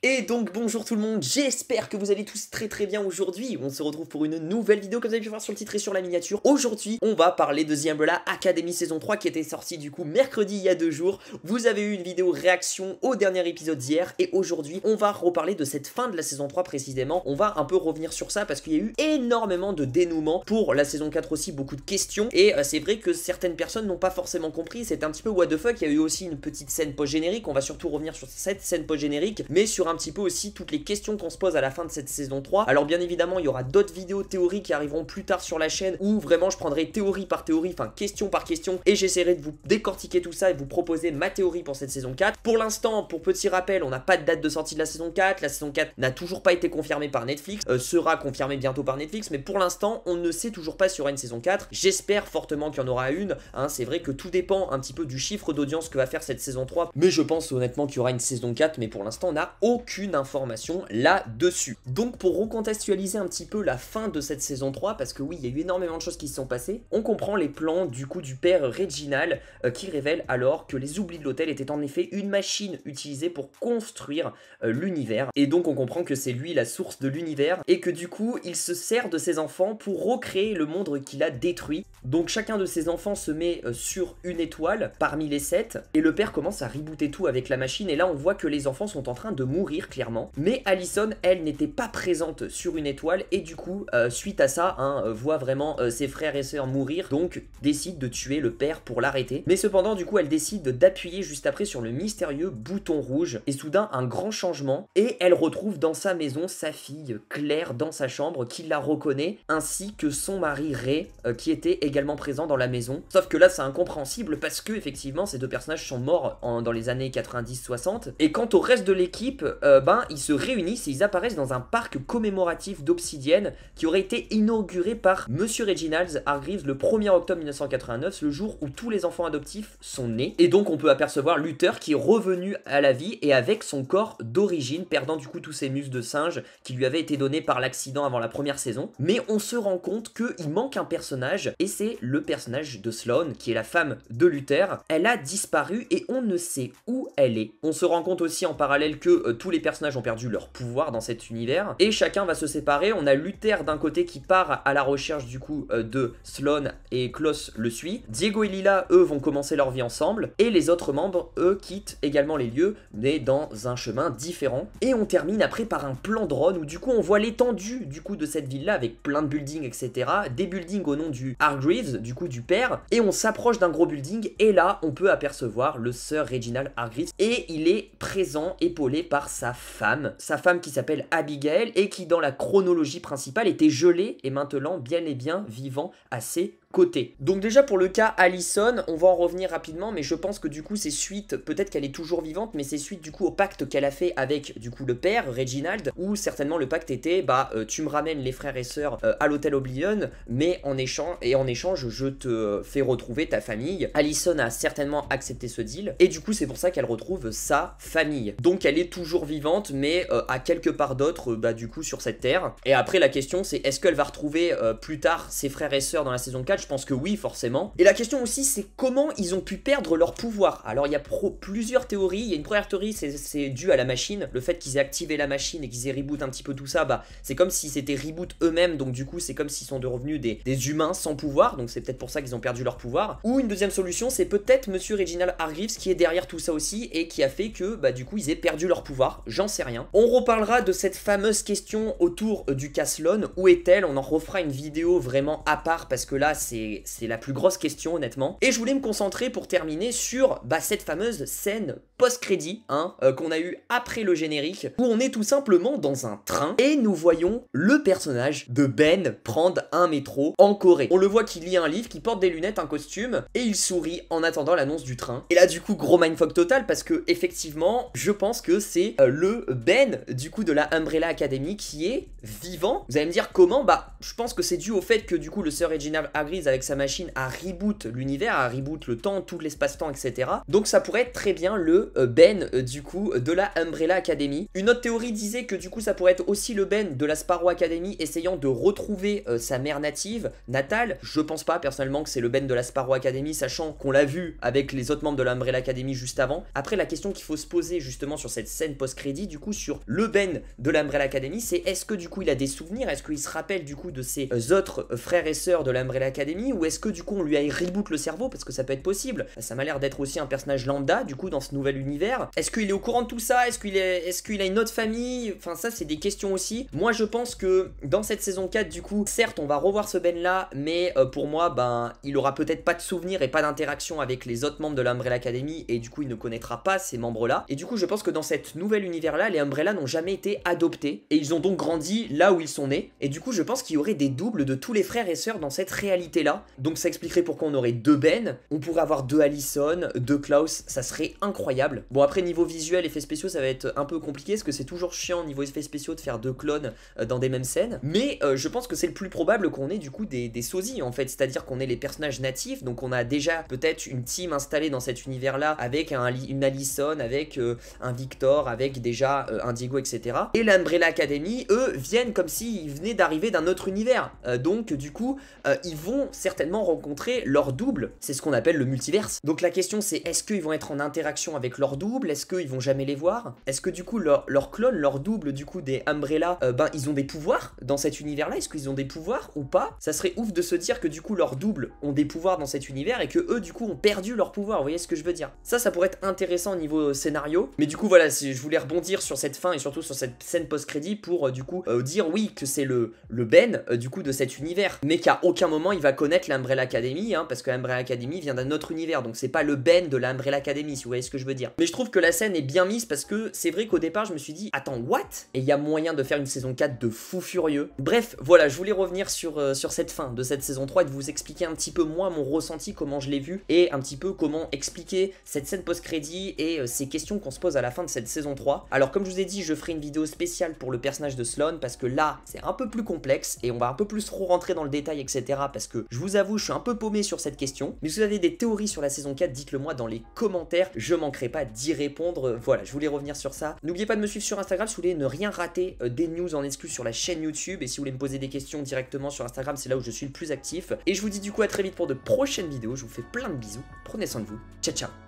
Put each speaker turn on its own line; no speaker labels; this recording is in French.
Et donc bonjour tout le monde, j'espère que vous allez tous très bien aujourd'hui. On se retrouve pour une nouvelle vidéo comme vous avez pu voir sur le titre et sur la miniature. Aujourd'hui on va parler de The Umbrella Academy saison 3 qui était sortie du coup mercredi il y a 2 jours. Vous avez eu une vidéo réaction au dernier épisode d'hier. Et aujourd'hui on va reparler de cette fin de la saison 3 précisément. On va un peu revenir sur ça parce qu'il y a eu énormément de dénouements pour la saison 4 aussi, beaucoup de questions. Et c'est vrai que certaines personnes n'ont pas forcément compris, c'était un petit peu what the fuck. Il y a eu aussi une petite scène post-générique, on va surtout revenir sur cette scène post-générique, mais sur un petit peu aussi toutes les questions qu'on se pose à la fin de cette saison 3. Alors bien évidemment il y aura d'autres vidéos théories qui arriveront plus tard sur la chaîne où vraiment je prendrai théorie par théorie, enfin question par question, et j'essaierai de vous décortiquer tout ça et vous proposer ma théorie pour cette saison 4. Pour l'instant, pour petit rappel, on n'a pas de date de sortie de la saison 4, la saison 4 n'a toujours pas été confirmée par Netflix, sera confirmée bientôt par Netflix, mais pour l'instant on ne sait toujours pas sur une saison 4. J'espère fortement qu'il y en aura une, hein. C'est vrai que tout dépend un petit peu du chiffre d'audience que va faire cette saison 3, mais je pense honnêtement qu'il y aura une saison 4, mais pour l'instant on n'a aucune information là-dessus. Donc pour recontextualiser un petit peu la fin de cette saison 3, parce que oui il y a eu énormément de choses qui se sont passées, on comprend les plans du coup du père Reginald qui révèle alors que les oublis de l'hôtel étaient en effet une machine utilisée pour construire l'univers, et donc on comprend que c'est lui la source de l'univers et que du coup il se sert de ses enfants pour recréer le monde qu'il a détruit. Donc chacun de ses enfants se met sur une étoile parmi les 7 et le père commence à rebooter tout avec la machine, et là on voit que les enfants sont en train de mourir clairement, mais Allison elle n'était pas présente sur une étoile et du coup suite à ça voit vraiment ses frères et sœurs mourir, donc décide de tuer le père pour l'arrêter. Mais cependant du coup elle décide d'appuyer juste après sur le mystérieux bouton rouge et soudain un grand changement, et elle retrouve dans sa maison sa fille Claire dans sa chambre qui la reconnaît, ainsi que son mari Ray qui était également présent dans la maison. Sauf que là c'est incompréhensible parce que effectivement ces deux personnages sont morts dans les années 90-60, et quant au reste de l'équipe ils se réunissent et ils apparaissent dans un parc commémoratif d'obsidienne qui aurait été inauguré par Monsieur Reginald Hargreaves le 1er octobre 1989, le jour où tous les enfants adoptifs sont nés. Et donc on peut apercevoir Luther qui est revenu à la vie et avec son corps d'origine, perdant du coup tous ses muscles de singe qui lui avaient été donnés par l'accident avant la première saison. Mais on se rend compte qu'il manque un personnage, et c'est le personnage de Sloane qui est la femme de Luther. Elle a disparu et on ne sait où elle est. On se rend compte aussi en parallèle que tous les personnages ont perdu leur pouvoir dans cet univers et chacun va se séparer. On a Luther d'un côté qui part à la recherche du coup de Sloane et Klaus le suit. Diego et Lila eux vont commencer leur vie ensemble, et les autres membres eux quittent également les lieux mais dans un chemin différent. Et on termine après par un plan drone où du coup on voit l'étendue du coup de cette ville là avec plein de buildings etc, des buildings au nom du Hargreaves du coup du père, et on s'approche d'un gros building et là on peut apercevoir le Sir Reginald Hargreaves et il est présent épaulé par sa femme qui s'appelle Abigail et qui dans la chronologie principale était gelée et maintenant bien et bien vivant à ses côté. Donc déjà pour le cas Allison, on va en revenir rapidement, mais je pense que du coup c'est suite, peut-être qu'elle est toujours vivante, mais c'est suite du coup au pacte qu'elle a fait avec du coup le père Reginald, où certainement le pacte était tu me ramènes les frères et sœurs à l'hôtel Oblivion, mais en échange je te fais retrouver ta famille. Allison a certainement accepté ce deal et du coup c'est pour ça qu'elle retrouve sa famille. Donc elle est toujours vivante, mais à quelque part d'autre du coup sur cette terre. Et après la question c'est est-ce qu'elle va retrouver plus tard ses frères et sœurs dans la saison 4? Je pense que oui, forcément. Et la question aussi, c'est comment ils ont pu perdre leur pouvoir. Alors, il y a plusieurs théories. Il y a une première théorie, c'est dû à la machine. Le fait qu'ils aient activé la machine et qu'ils aient reboot un petit peu tout ça, c'est comme si c'était reboot eux-mêmes. Donc, du coup, c'est comme s'ils sont devenus des humains sans pouvoir. Donc, c'est peut-être pour ça qu'ils ont perdu leur pouvoir. Ou une deuxième solution, c'est peut-être Monsieur Reginald Hargreaves qui est derrière tout ça aussi et qui a fait que, du coup, ils aient perdu leur pouvoir. J'en sais rien. On reparlera de cette fameuse question autour du cas Sloane. Où est-elle? On en refera une vidéo vraiment à part parce que là, c'est la plus grosse question honnêtement. Et je voulais me concentrer pour terminer sur cette fameuse scène post-crédit qu'on a eu après le générique, où on est tout simplement dans un train et nous voyons le personnage de Ben prendre un métro en Corée. On le voit qu'il lit un livre, qui porte des lunettes, un costume, et il sourit en attendant l'annonce du train. Et là du coup gros mindfuck total parce que effectivement je pense que c'est le Ben du coup de la Umbrella Academy qui est vivant. Vous allez me dire comment? Je pense que c'est dû au fait que du coup le Sir Reginald Hargreaves autorise avec sa machine à reboot l'univers, à reboot le temps, tout l'espace-temps, etc. Donc ça pourrait être très bien le Ben du coup de la Umbrella Academy. Une autre théorie disait que du coup ça pourrait être aussi le Ben de la Sparrow Academy essayant de retrouver sa mère natale. Je pense pas personnellement que c'est le Ben de la Sparrow Academy, sachant qu'on l'a vu avec les autres membres de l'Umbrella Academy juste avant. Après, la question qu'il faut se poser justement sur cette scène post-crédit, du coup sur le Ben de l'Umbrella Academy, c'est est-ce que du coup il a des souvenirs, est-ce qu'il se rappelle du coup de ses autres frères et sœurs de l'Umbrella Academy, ou est-ce que du coup on lui a reboot le cerveau, parce que ça peut être possible. Ça m'a l'air d'être aussi un personnage lambda du coup dans ce nouvel univers. Est-ce qu'il est au courant de tout ça, est-ce qu'il a une autre famille, enfin ça c'est des questions aussi. Moi je pense que dans cette saison 4 du coup, certes on va revoir ce Ben là, mais pour moi ben il aura peut-être pas de souvenirs et pas d'interaction avec les autres membres de l'Umbrella Academy, et du coup il ne connaîtra pas ces membres là. Et du coup je pense que dans cet nouvel univers là, les Umbrella n'ont jamais été adoptés, et ils ont donc grandi là où ils sont nés. Et du coup je pense qu'il y aurait des doubles de tous les frères et sœurs dans cette réalité là. Donc ça expliquerait pourquoi on aurait 2 Ben, on pourrait avoir 2 Allison, 2 Klaus, ça serait incroyable. Bon après niveau visuel, effets spéciaux ça va être un peu compliqué, parce que c'est toujours chiant niveau effets spéciaux de faire 2 clones dans des mêmes scènes. Mais je pense que c'est le plus probable qu'on ait du coup des sosies en fait, c'est-à-dire qu'on ait les personnages natifs, donc on a déjà peut-être une team installée dans cet univers là avec une Allison, avec un Victor, avec déjà un Diego, etc. Et l'Umbrella Academy, eux, viennent comme s'ils venaient d'arriver d'un autre univers. Donc du coup, ils vont certainement rencontrer leur double, c'est ce qu'on appelle le multiverse. Donc la question c'est, est-ce qu'ils vont être en interaction avec leur double, est-ce qu'ils vont jamais les voir, est-ce que du coup leur clone, leur double du coup des Umbrella, ben ils ont des pouvoirs dans cet univers là, est-ce qu'ils ont des pouvoirs ou pas? Ça serait ouf de se dire que du coup leurs doubles ont des pouvoirs dans cet univers et que eux du coup ont perdu leur pouvoir, vous voyez ce que je veux dire? Ça pourrait être intéressant au niveau scénario, mais du coup voilà, je voulais rebondir sur cette fin et surtout sur cette scène post-crédit pour du coup dire oui que c'est le Ben du coup de cet univers, mais qu'à aucun moment il va connaître l'Umbrella Academy, hein, parce que l'Umbrella Academy vient d'un autre univers, donc c'est pas le Ben de l'Umbrella Academy, si vous voyez ce que je veux dire. Mais je trouve que la scène est bien mise parce que c'est vrai qu'au départ je me suis dit attends what? Et il y a moyen de faire une saison 4 de fou furieux. Bref, voilà, je voulais revenir sur cette fin de cette saison 3 et de vous expliquer un petit peu moi mon ressenti, comment je l'ai vu, et un petit peu comment expliquer cette scène post-crédit et ces questions qu'on se pose à la fin de cette saison 3. Alors comme je vous ai dit, je ferai une vidéo spéciale pour le personnage de Sloan parce que là c'est un peu plus complexe et on va un peu plus rentrer dans le détail, etc. parce que je vous avoue je suis un peu paumé sur cette question. Mais si vous avez des théories sur la saison 4, dites-le moi dans les commentaires, je manquerai pas d'y répondre. Voilà, je voulais revenir sur ça. N'oubliez pas de me suivre sur Instagram si vous voulez ne rien rater des news en exclu sur la chaîne YouTube, et si vous voulez me poser des questions directement sur Instagram, c'est là où je suis le plus actif. Et je vous dis du coup à très vite pour de prochaines vidéos, je vous fais plein de bisous, prenez soin de vous, ciao ciao.